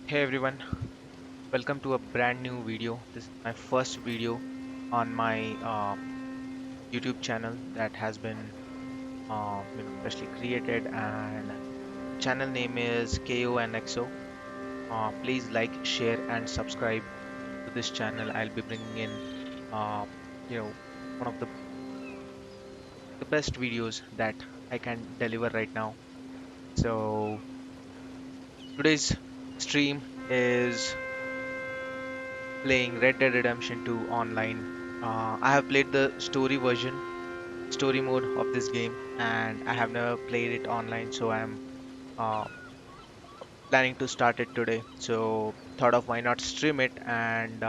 Hey everyone, welcome to a brand new video. This is my first video on my YouTube channel that has been freshly created, and channel name is Ko&Xo. Please like, share, and subscribe to this channel. I'll be bringing in uh, you know one of the best videos that I can deliver right now. So today's stream is playing Red Dead Redemption 2 online. I have played the story mode of this game, and I have never played it online, so I'm uh, planning to start it today. So thought of why not stream it, and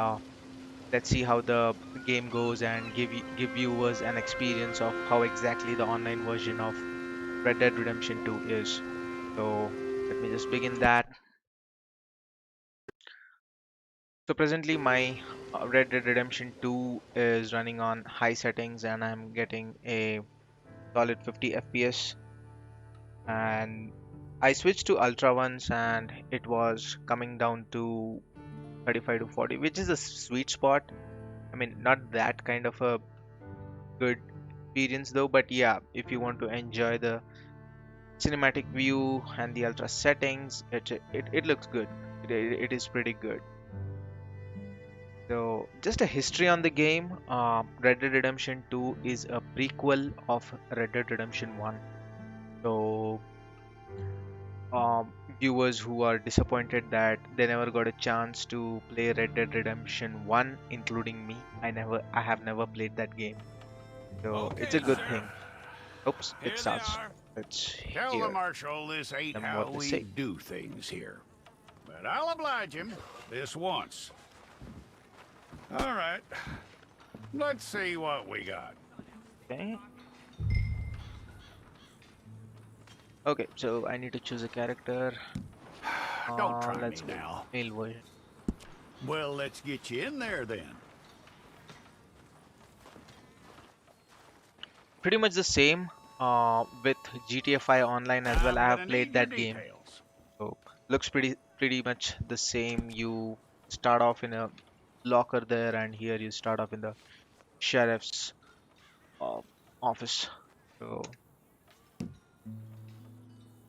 let's see how the game goes and give viewers an experience of how exactly the online version of Red Dead Redemption 2 is. So let me just begin that. So presently my Red Dead Redemption 2 is running on high settings, and I'm getting a solid 50 FPS, and I switched to ultra once and it was coming down to 35 to 40, which is a sweet spot. I mean, not that kind of a good experience though, but yeah, if you want to enjoy the cinematic view and the ultra settings, it looks good. It is pretty good. So just a history on the game. Red Dead Redemption 2 is a prequel of Red Dead Redemption 1. So viewers who are disappointed that they never got a chance to play Red Dead Redemption 1, including me. I have never played that game. So it's Okay, a good sir. thing. Oops, it Here they starts. are. Let's Tell the hear marshal this ain't them how what they we say. do things here. But I'll oblige him this once. All right. Let's see what we got. Okay. Okay, so I need to choose a character. Don't try Let's me go now. male version. Well, let's get you in there then. Pretty much the same with GTA 5 online as well. I'm I gonna have played need your that game. details. So looks pretty much the same. You start off in a locker there, and here you start off in the sheriff's uh, office. So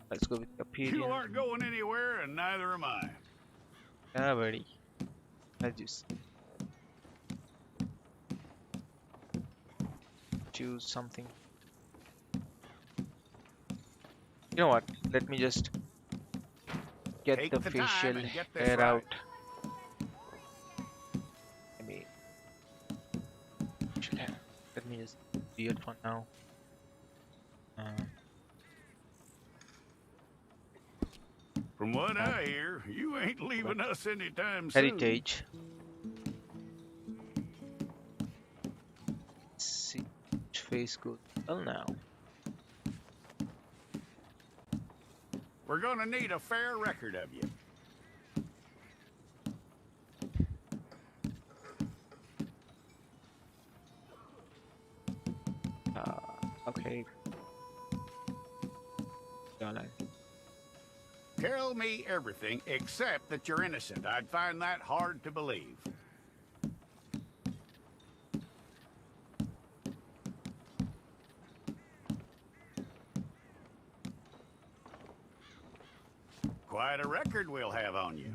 let's go with You Capedian. aren't going anywhere, and neither am I. Yeah, buddy. Let's just choose something. You know what? Let me just get Take the the time facial and get this hair right. out. I mean, facial hair. Let me just do it for now. Uh, From what and I hear, you ain't go back leaving to us anytime soon. heritage. Let's see which face goes well now. We're gonna need a fair record of you. Okay, Garland. Tell me everything except that you're innocent. I'd find that hard to believe. Quite a record we'll have on you.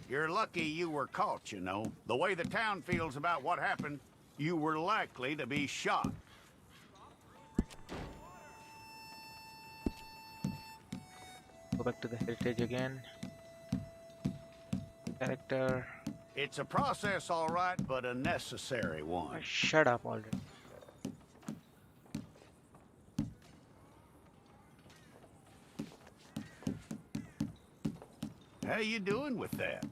You're lucky you were caught, you know. The way the town feels about what happened, you were likely to be shot. Go back to the heritage again. Character. It's a process, all right, but a necessary one. Shut up already. How you doing with that?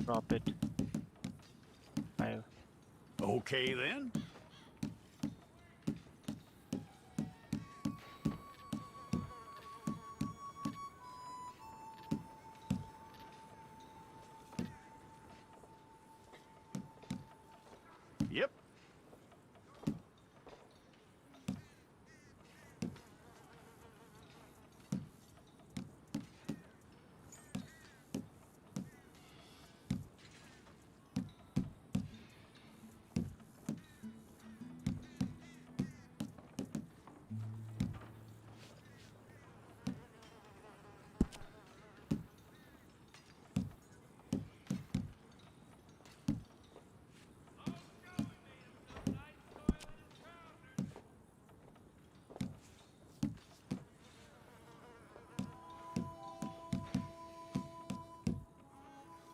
Drop it. Five. Okay, then. Yep.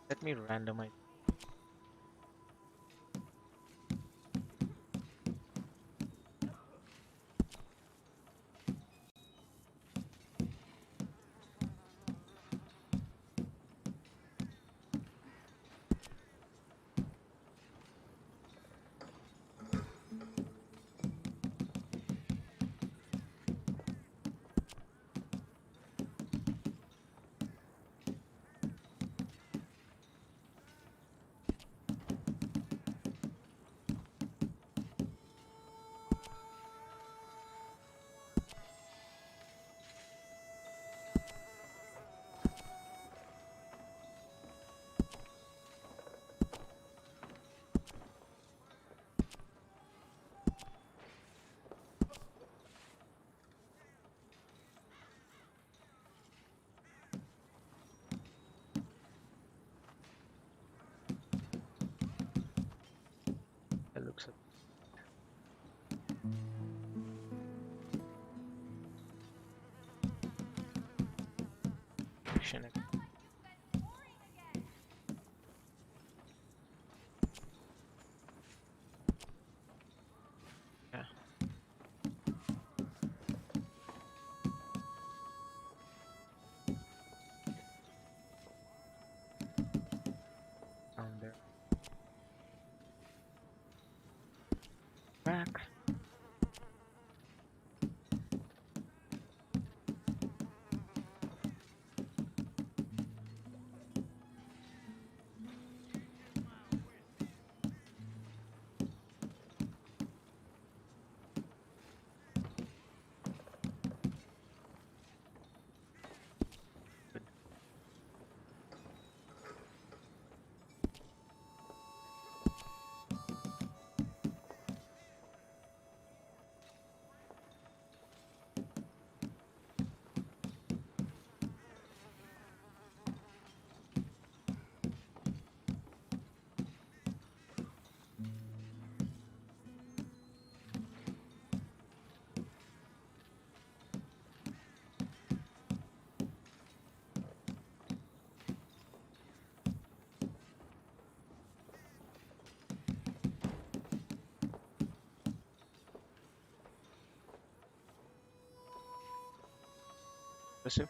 Let me randomize. It looks like action. Yeah, down there. Back. Good. Impressive.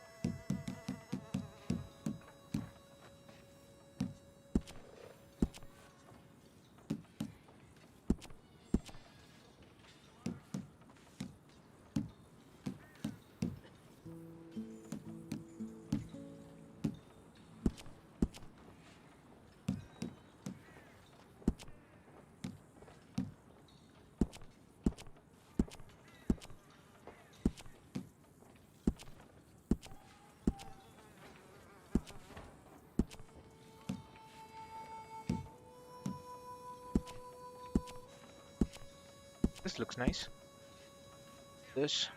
This looks nice. This.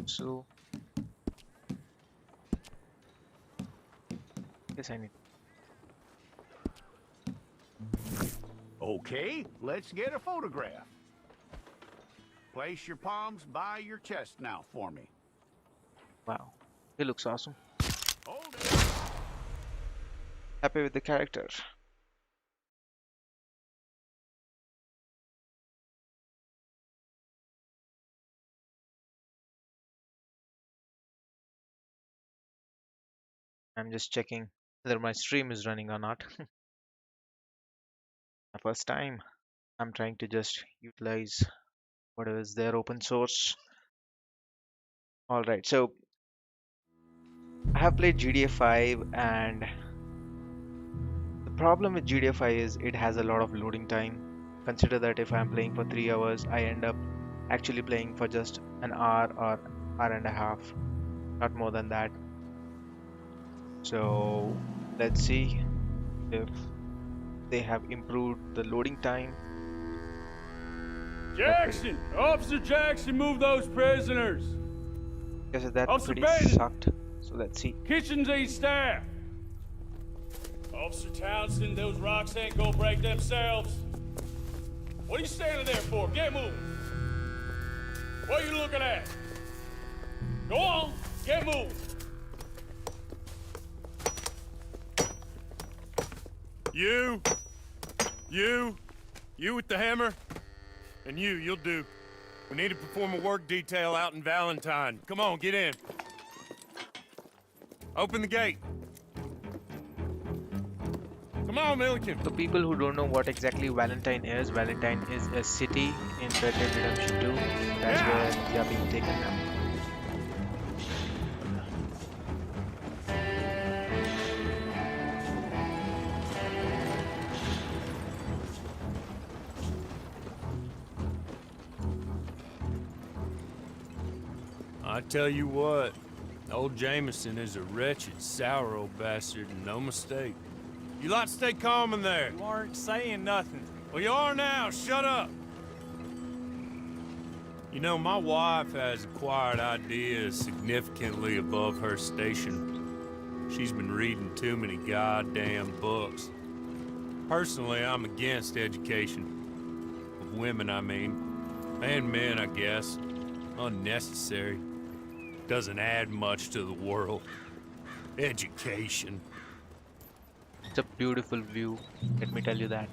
So, guess I need. Okay, let's get a photograph. Place your palms by your chest now for me. Wow, he looks awesome. Hold it. Happy with the character. I'm just checking whether my stream is running or not. My first time. I'm trying to just utilize whatever is there open source. All right, so I have played GTA 5, and the problem with GTA 5 is it has a lot of loading time. Consider that if I'm playing for 3 hours, I end up actually playing for just an hour or hour and a half, not more than that. So let's see if they have improved the loading time. Jackson! Officer Jackson, move those prisoners! Because that Officer pretty Benton! sucked. So let's see. Kitchens aid staff! Officer Townsend, those rocks ain't gonna break themselves. What are you standing there for? Get moving! What are you looking at? Go on, get moving! You with the hammer? And you'll do. We need to perform a work detail out in Valentine. Come on, get in. Open the gate. Come on, Milliken. So people who don't know what exactly Valentine is a city in Red Dead Redemption 2. That's where they are being taken now. I tell you what, old Jameson is a wretched, sour old bastard, and no mistake. You lot stay calm in there. You aren't saying nothing. Well, you are now. Shut up. You know, my wife has acquired ideas significantly above her station. She's been reading too many goddamn books. Personally, I'm against education. Of women, I mean. And men, I guess. Unnecessary. Doesn't add much to the world. Education. It's a beautiful view, let me tell you that.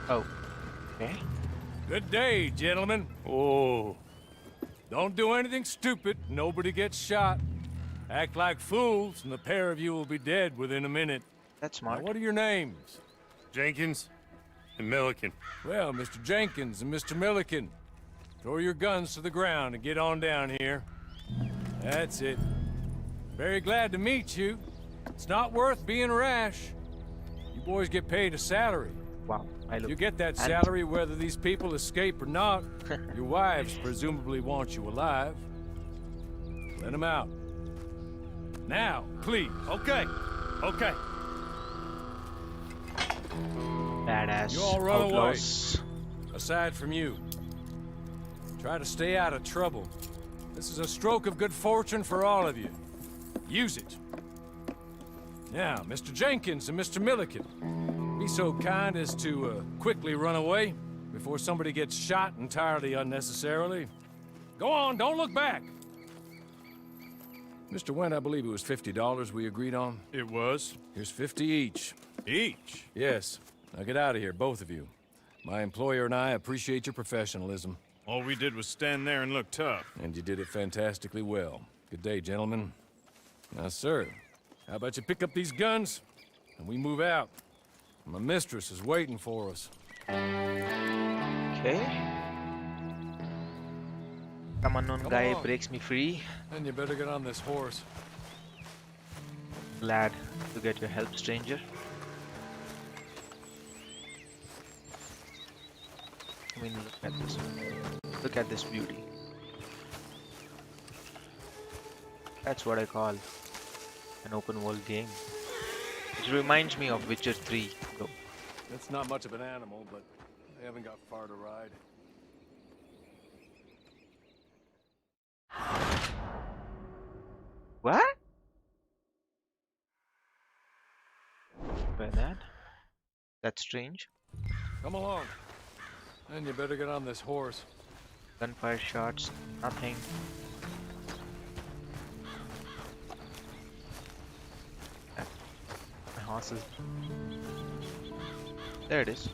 Oh, okay. Good day, gentlemen. Oh. Don't do anything stupid. Nobody gets shot. Act like fools, and the pair of you will be dead within a minute. That's Now, smart. what are your names? Jenkins and Milliken. Well, Mr. Jenkins and Mr. Milliken, throw your guns to the ground and get on down here. That's it. Very glad to meet you. It's not worth being rash. You boys get paid a salary. Wow, I look. You get that and- salary whether these people escape or not. Your wives presumably want you alive. Let them out. Now, please. Okay. Okay. Badass You all run away. outlaws. Aside from you. Try to stay out of trouble. This is a stroke of good fortune for all of you. Use it. Now, Mr. Jenkins and Mr. Milliken, be so kind as to quickly run away before somebody gets shot entirely unnecessarily. Go on, don't look back. Mr. Wendt, I believe it was $50 we agreed on. It was. Here's 50 each. Each. Yes. Now get out of here, both of you. My employer and I appreciate your professionalism. All we did was stand there and look tough. And you did it fantastically well. Good day, gentlemen. Now, sir, how about you pick up these guns, and we move out? My mistress is waiting for us. Okay. Some unknown Come guy along. breaks me free. And you better get on this horse. Glad to get your help, stranger. I mean, look at this. Look at this beauty. That's what I call an open world game. It reminds me of Witcher 3, though. It's not much of an animal, but they haven't got far to ride. What? Where that? That's strange. Come along. And you better get on this horse. Gunfire shots, nothing. My horse is... There it is.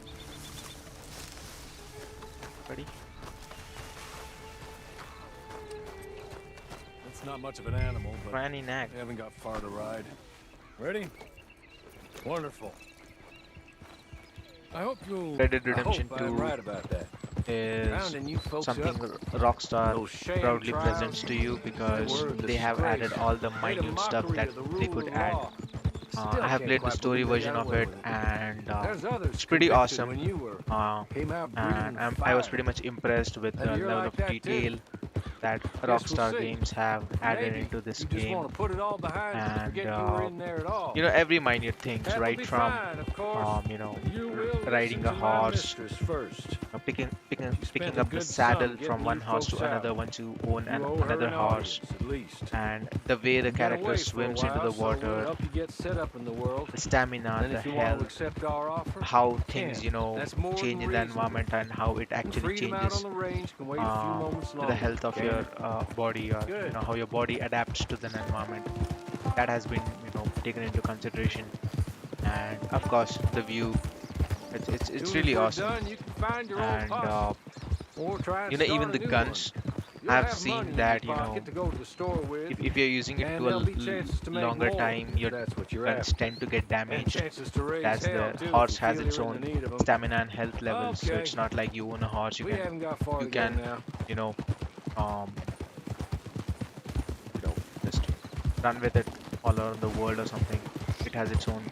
Ready? It's not much of an animal, but Granny nag. they haven't got far to ride. Ready? Wonderful. I hope you'll... Red Dead I Redemption hope I'm 2. right about that. is Rounding you folks something up. Rockstar Those sham proudly trials, presents to you they because were a they have added disgrace. all the Made a minute stuff mockery that of the they rule could of add. law. I Still have can't played the quite story believe they version got of away it, with it. and There's others it's pretty convicted awesome. when you were Uh, came out and breathing I was fire. pretty much impressed with Maybe the you're level like of that too. detail that Guess we'll Rockstar see. Games have added Maybe into this you just game, want to put it all behind you and and forget you were in there at all. every minute things, That will right be from fine, of course. But you will listen riding a to my horse, mistress first. picking She spent picking a up the good sum saddle from getting one you horse to folks out. another once you own You owe her another an horse, audience, at least. and the way the You've been character away for a swims into while, the so we'll water, help you get set up in the world. the stamina, Then the if you want to health, accept our offer, how you things, can. That's more change than in the reasonable. environment and how it And actually freedom out on changes the range can wait a few moments to longer. the health of Can your it? body, or Good. how your body adapts to the environment. That has been taken into consideration, and of course the view. It's Soon as really we're awesome, done, you can find your old and posse, or try and even start the a new one. guns. You'll I've have money seen in that your pocket to go to the store with, if you're using it and to a there'll be chances to make longer more, time, if your that's what you're guns after. tend to get And damaged, chances to raise as hell, the too, if horse you has feel its you're in own the need of 'em. stamina and health levels. So Okay, it's not like you own a horse, we haven't got far you to go can now. you know um just run with it all around the world or something. It has its own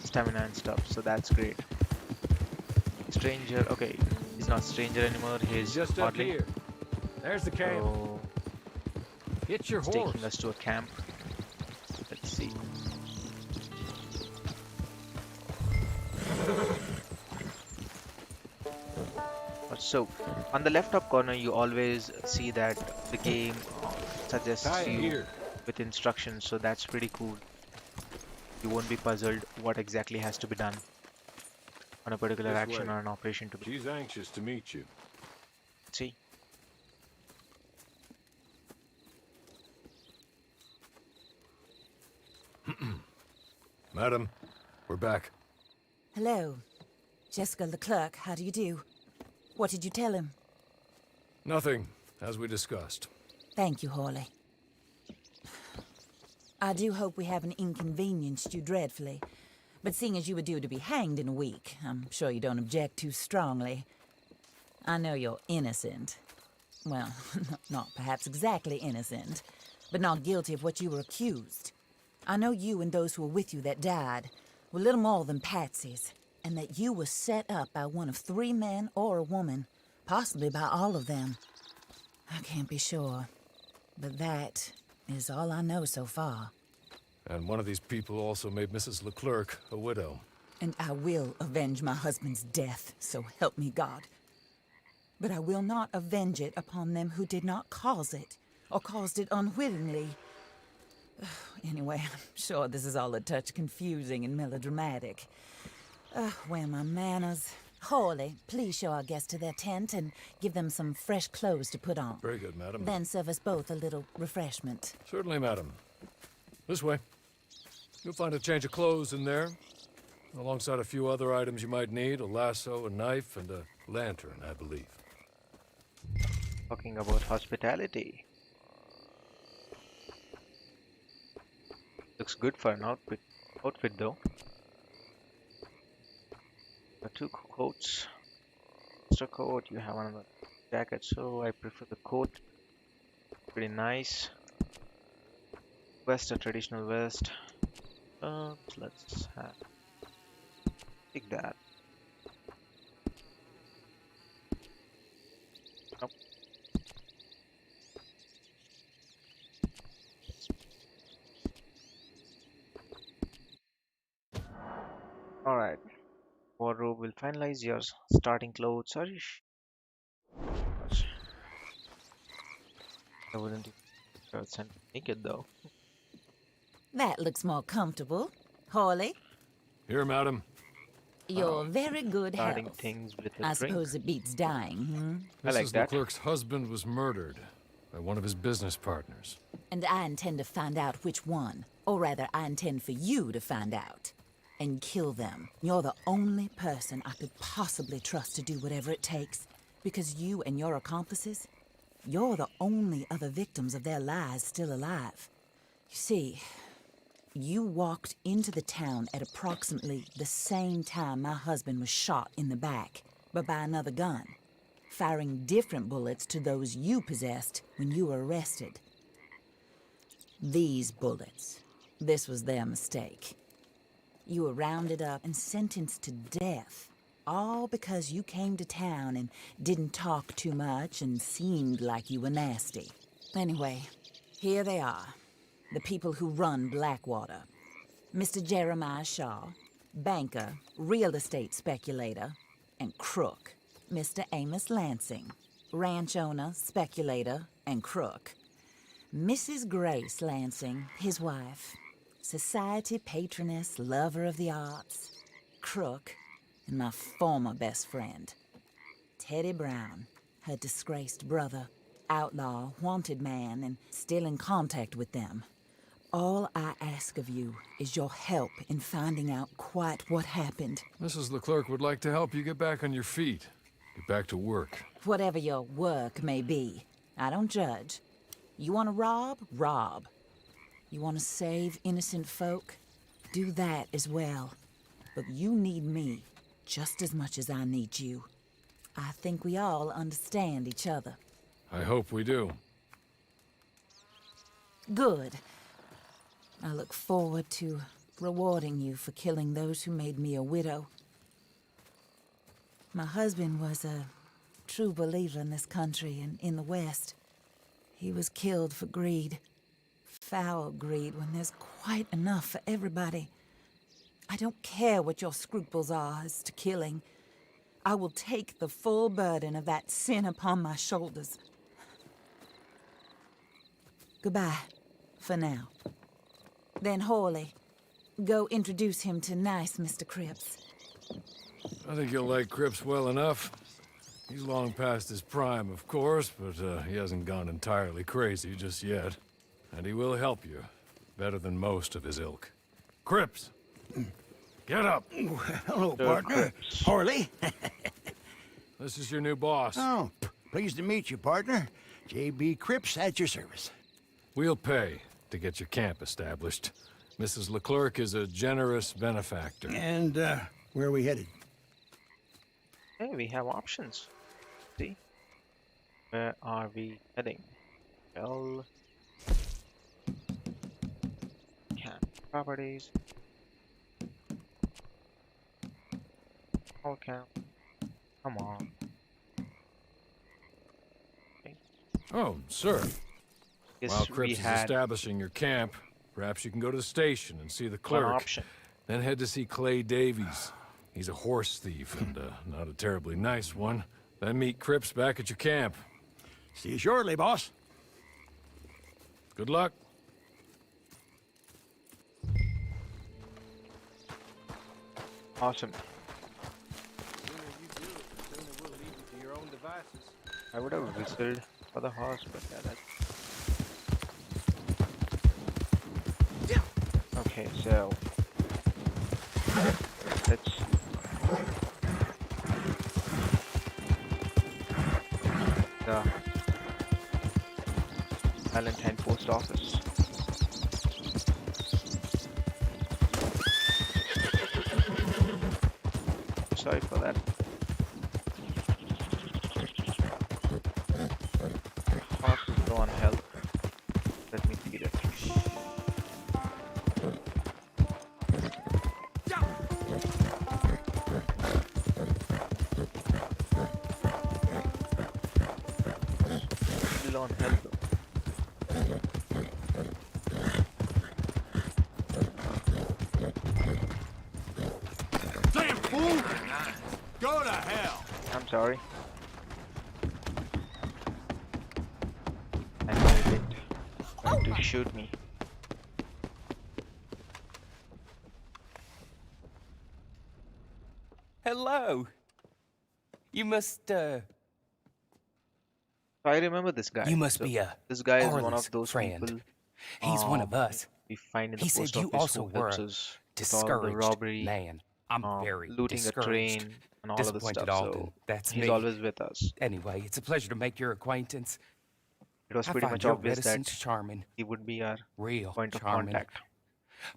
stamina and stuff, so that's great. Stranger, okay, he's not stranger anymore, It's he's just up Audley. here. There's the camp. So Get your it's horse. taking us to a camp. Let's see. So on the left top corner, you always see that the game suggests Tie it you here. with instructions, so that's pretty cool. You won't be puzzled what exactly has to be done on a particular This action way. or an operation to be. She's anxious to meet you. See? Madam, we're back. Hello. Jessica Leclerc, how do you do? What did you tell him? Nothing, as we discussed. Thank you, Hawley. I do hope we haven't inconvenienced you dreadfully. But seeing as you were due to be hanged in a week, I'm sure you don't object too strongly. I know you're innocent. Well, not perhaps exactly innocent, but not guilty of what you were accused. I know you and those who were with you that died were little more than patsies, and that you were set up by one of 3 men or a woman, possibly by all of them. I can't be sure, but that is all I know so far. And one of these people also made Mrs. Leclerc a widow. And I will avenge my husband's death, so help me God. But I will not avenge it upon them who did not cause it, or caused it unwittingly. Anyway, I'm sure this is all a touch confusing and melodramatic. Where are my manners? Hawley, please show our guests to their tent and give them some fresh clothes to put on. Very good, madam. Then serve us both a little refreshment. Certainly, madam. This way. You'll find a change of clothes in there, alongside a few other items you might need, a lasso, a knife, and a lantern, I believe. Talking about hospitality. Looks good for an outfit though. Got 2 coats. Extra coat, you have another jacket, so I prefer the coat. Pretty nice. Vest, a traditional vest. Let's take that. Nope. Alright. Wardrobe will finalize your starting clothes. Sorry. I wouldn't send naked though. That looks more comfortable. Hawley, Here, madam. you're very good Starting health. things with a I drink. suppose it beats dying, hmm? I like Mrs. that. Leclerc's husband was murdered by one of his business partners. And I intend to find out which one. Or rather, I intend for you to find out. And kill them. You're the only person I could possibly trust to do whatever it takes. Because you and your accomplices, you're the only other victims of their lies still alive. You see, you walked into the town at approximately the same time my husband was shot in the back, but by another gun. firing different bullets to those you possessed when you were arrested. These bullets, this was their mistake. You were rounded up and sentenced to death, all because you came to town and didn't talk too much and seemed like you were nasty. Anyway, here they are, the people who run Blackwater. Mr. Jeremiah Shaw, banker, real estate speculator, and crook. Mr. Amos Lansing, ranch owner, speculator, and crook. Mrs. Grace Lansing, his wife, society patroness, lover of the arts, crook, and my former best friend. Teddy Brown, her disgraced brother, outlaw, wanted man, and still in contact with them. All I ask of you is your help in finding out quite what happened. Mrs. Leclerc would like to help you get back on your feet. Get back to work. Whatever your work may be, I don't judge. You want to rob? Rob. You want to save innocent folk? Do that as well. But you need me just as much as I need you. I think we all understand each other. I hope we do. Good. I look forward to rewarding you for killing those who made me a widow. My husband was a true believer in this country and in the West. He was killed for greed. Foul greed when there's quite enough for everybody. I don't care what your scruples are as to killing. I will take the full burden of that sin upon my shoulders. Goodbye, for now. Then Hawley, go introduce him to nice Mr. Cripps. I think you'll like Cripps well enough. He's long past his prime, of course, but he hasn't gone entirely crazy just yet. And he will help you, better than most of his ilk. Cripps! Get up! Hello, partner. Harley. This is your new boss. Oh, pleased to meet you, partner. J.B. Cripps at your service. We'll pay to get your camp established. Mrs. Leclerc is a generous benefactor. And, where are we headed? Hey, we have options. See? Where are we heading? Well, camp properties. All camp. Come on. Okay. Oh, sir. Guess While we Cripps is had establishing your camp, perhaps you can go to the station and see the one clerk. option. Then head to see Clay Davies. He's a horse thief and not a terribly nice one. Then meet Cripps back at your camp. See you shortly, boss. Good luck. Awesome. I would have whistled for the horse, but yeah, that's... Okay, so... Let's... The... Valentine Post Office. Sorry for that. Horse is low on health. Let me feed it. Low on health though. Damn fool! Go to hell! I'm sorry. I knew it. Trying to shoot me. Hello. You must, I remember this guy. You must So be a this guy is one Harlan's of those friend. people He's one of us. we find in the He said post you office also who were helps a us with all the discouraged robbery, man. I'm very looting a discouraged. train, and all of the Disappointed stuff. Alden. So That's he's me. always with us. Anyway, it's a pleasure to make your acquaintance. It was I pretty find much your obvious that reticence charming. he would be our Real point of charming. contact.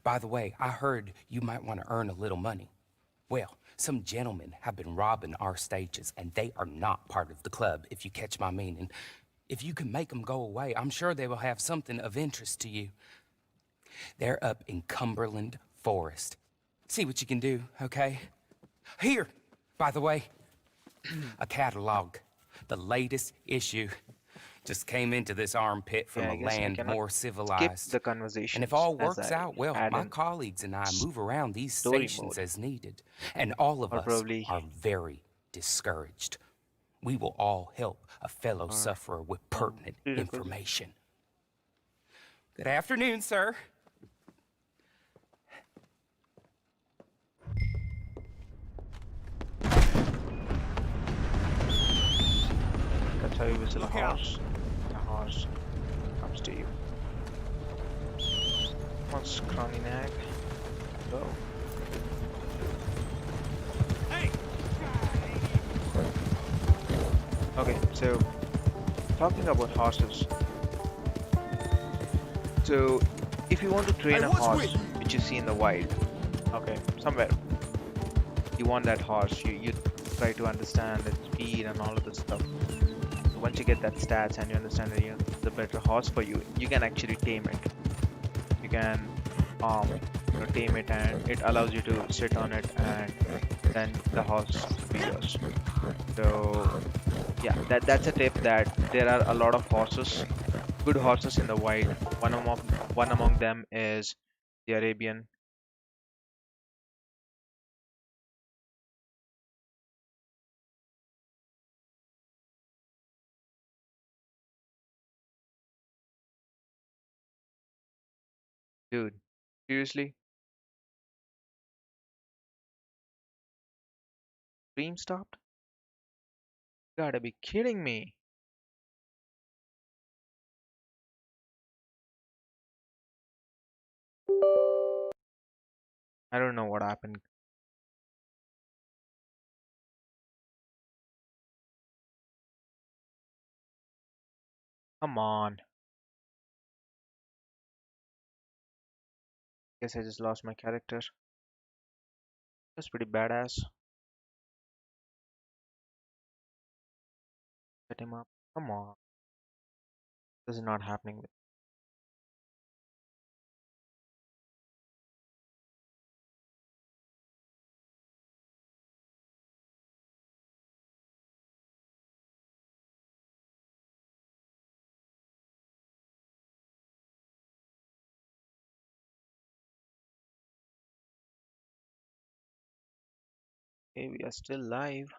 By the way, I heard you might want to earn a little money. Well, some gentlemen have been robbing our stages, and they are not part of the club, if you catch my meaning. If you can make them go away, I'm sure they will have something of interest to you. They're up in Cumberland Forest. See what you can do, okay? Here, by the way, a catalog. The latest issue. Just came into this armpit from Yeah, a I guess I land cannot more skip civilized. the And if conversations all as works I out, well, add my in colleagues and I move around these story stations mode, as needed. And all of or us probably are very discouraged. We will all help a fellow or sufferer with pertinent prerequisite. information. Good afternoon, sir. That's how you whistle a horse. The horse comes to you. One scrawny nag. Go. Okay, so talking about horses. So if you want to train a horse, which you see in the wild, okay, somewhere, you want that horse, you try to understand its speed and all of this stuff. So once you get that stats and you understand that it's the better horse for you, you can actually tame it. You can tame it, and it allows you to sit on it, and then the horse will be yours. So yeah, that's a tip, that there are a lot of horses, good horses in the wild. One among them is the Arabian. Dude, seriously? Stream stopped? You gotta be kidding me. I don't know what happened. Come on. Guess I just lost my character. That's pretty badass. Set him up. Come on. This is not happening. Okay, we are still live.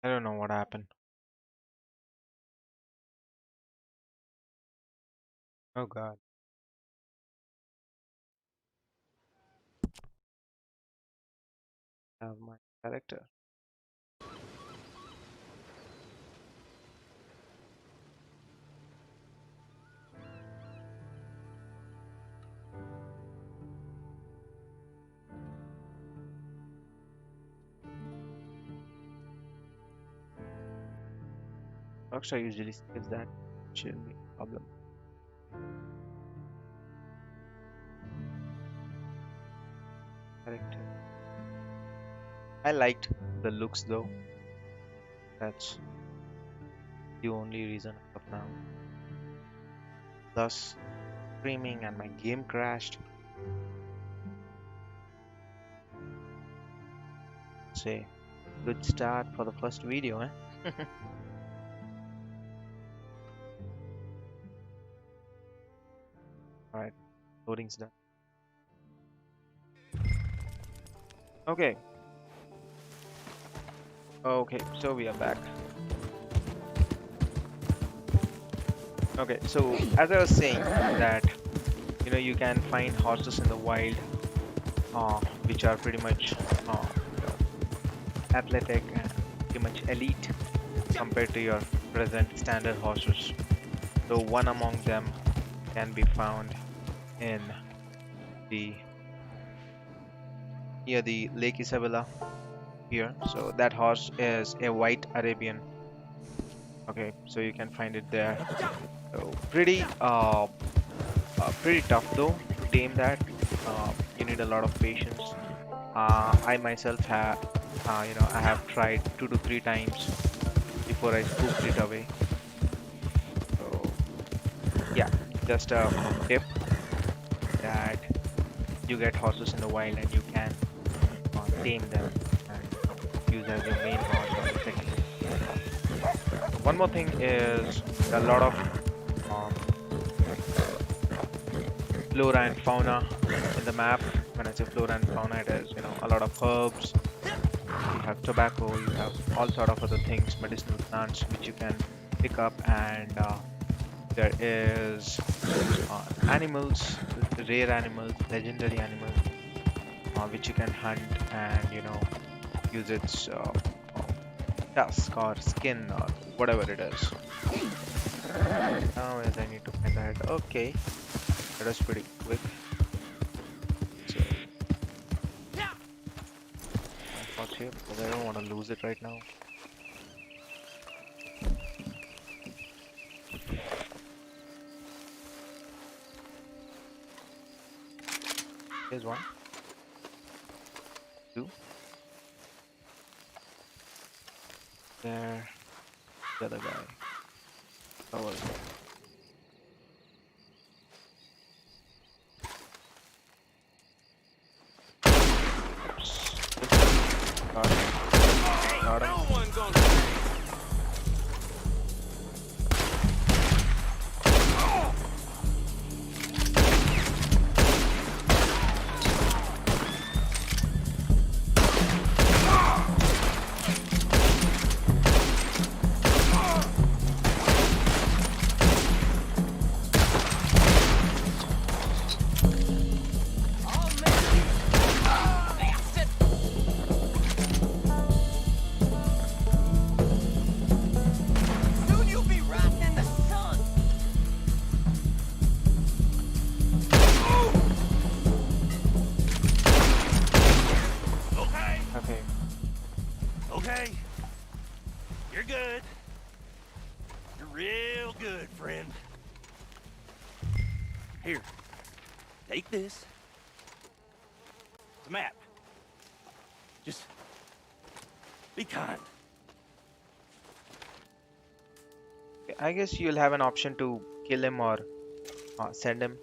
I don't know what happened. Oh god. I have my character. Ko&Xo usually says that. Shouldn't be a problem. Character. I liked the looks though. That's the only reason of now. Thus, streaming and my game crashed. Say, good start for the first video, eh? Alright, loading's done. Okay. Okay, so we are back. Okay, so as I was saying that you can find horses in the wild, which are pretty much athletic and pretty much elite compared to your present standard horses. So one among them can be found in the near the Lake Isabella here. So that horse is a white Arabian. Okay, so you can find it there. So pretty tough though to tame that. You need a lot of patience. I myself have, I have tried 2 to 3 times before I spooked it away. So yeah, just a tip that you get horses in the wild and you can tame them and use as your main horse or the second. One more thing is a lot of um, flora and fauna in the map. When I say flora and fauna, it is a lot of herbs. You have tobacco. You have all sort of other things, medicinal plants which you can pick up, and there is animals, rare animals, legendary animals, which you can hunt and use its tusk or skin or whatever it is. Now as I need to find that. Okay, that was pretty quick. So my thoughts here because I don't want to lose it right now. Here's one, two. There, the other guy. Oh, well. Oops. Got him. Got him. Soon you'll be rotting in the sun. Okay, Okay. okay. You're good. You're real good, friend. Here, take this. The map. Just be kind. I guess you'll have an option to kill him or send him.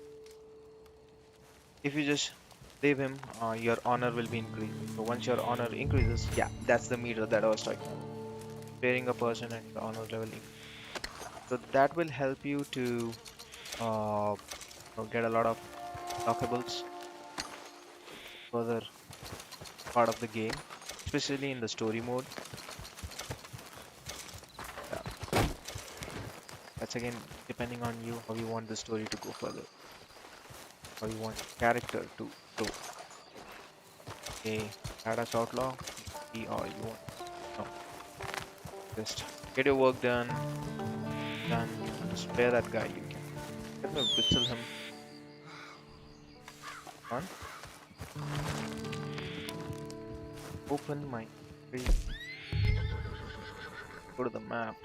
If you just leave him, your honor will be increased. So once your honor increases, yeah, that's the meter that I was talking about. Sparing a person and the honor level increase. So that will help you to get a lot of lockables further part of the game, especially in the story mode. Yeah. That's again depending on you how you want the story to go further, how you want your character to go. A badass outlaw, or you want no, just get your work done, spare that guy. You can let me whistle him. On. Open my tree. Go to the map.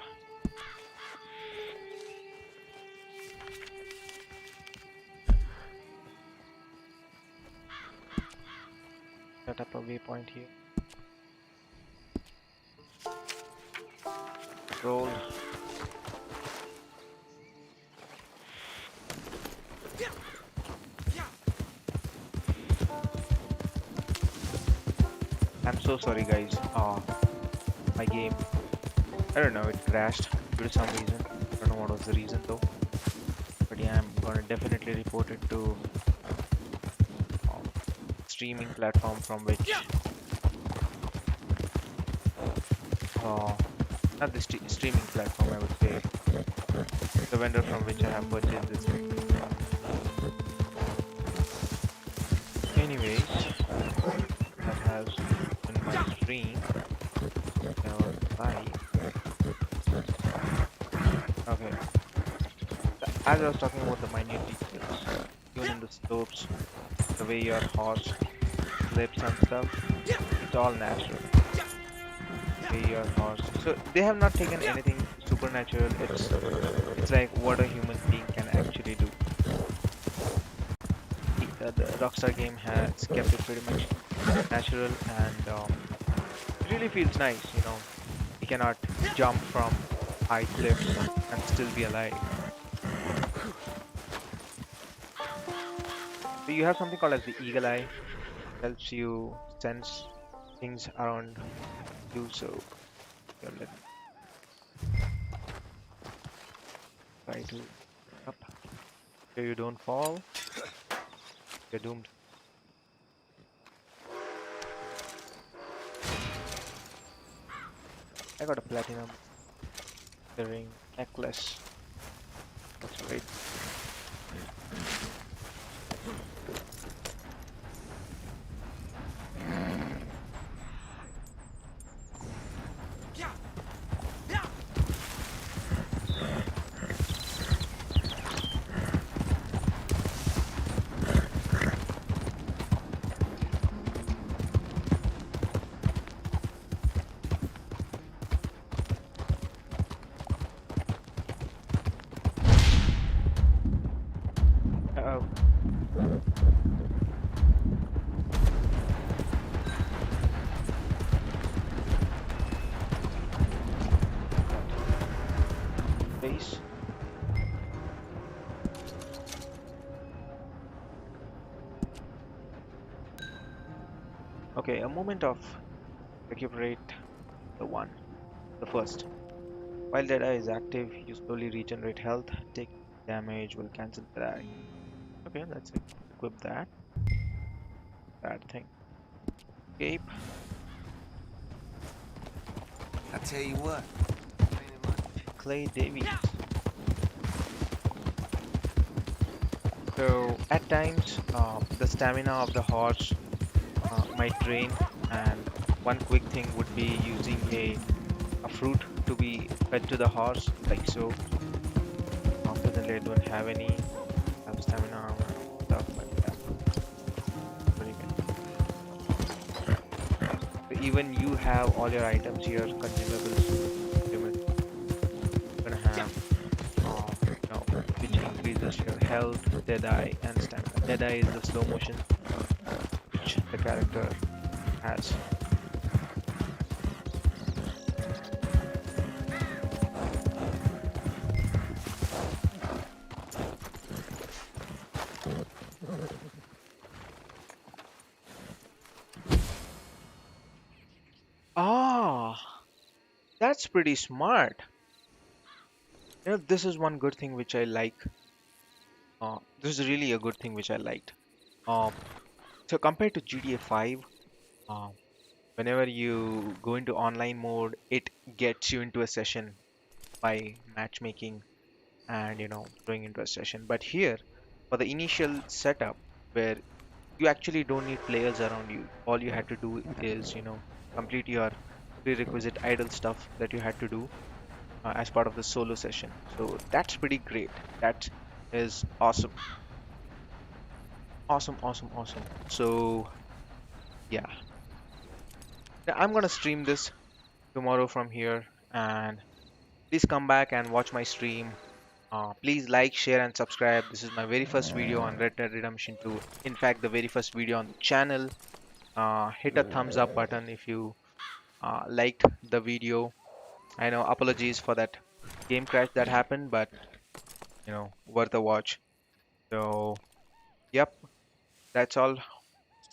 Set up a waypoint here. Roll. I'm so sorry guys. My game, I don't know, it crashed due to some reason. I don't know what was the reason though. But yeah, I'm gonna definitely report it to streaming platform from which not the streaming platform, I would say the vendor from which I have purchased this game. Anyways, that has been my stream. Bye. Okay. as I was talking about the minute details, even in the slopes, the way your horse slips and stuff, it's all natural. The way your horse. So they have not taken anything supernatural. It's like what a human being can actually do. The Rockstar game has kept it pretty much natural, and it really feels nice. You cannot jump from high cliffs and still be alive. So you have something called as the eagle eye, helps you sense things around you. So here, let me try to up. So you don't fall, you're doomed. I got a platinum earring necklace. That's great. Uh-oh. Base. Okay, a moment of recuperate the first. While Dead Eye is active, you slowly regenerate health. Take damage will cancel that. Okay, let's equip that thing. Cape. I tell you what. Clay Davies. So at times, the stamina of the horse might drain, and one quick thing would be using a fruit to be fed to the horse, like so. Presently, I don't have any stamina and stuff, but yeah, very good. So even you have all your items here, consumables. You're gonna have which increases your health, deadeye, and stamina. Deadeye is the slow motion which the character has. Ah, that's pretty smart. This is one good thing which I like. This is really a good thing which I liked. Um, so compared to GTA 5, uh, whenever you go into online mode, it gets you into a session by matchmaking and going into a session. But here, for the initial setup, where you actually don't need players around you, all you had to do is complete your prerequisite idle stuff that you had to do as part of the solo session. So that's pretty great. That is awesome. Awesome, awesome, awesome. So yeah, I'm gonna stream this tomorrow from here, and please come back and watch my stream. Please like, share, and subscribe. This is my very first video on Red Dead Redemption 2. In fact, the very first video on the channel. Hit a thumbs up button if you liked the video. I know, apologies for that game crash that happened, but worth a watch. So, yep, that's all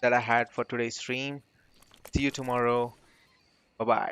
that I had for today's stream. See you tomorrow. Bye bye.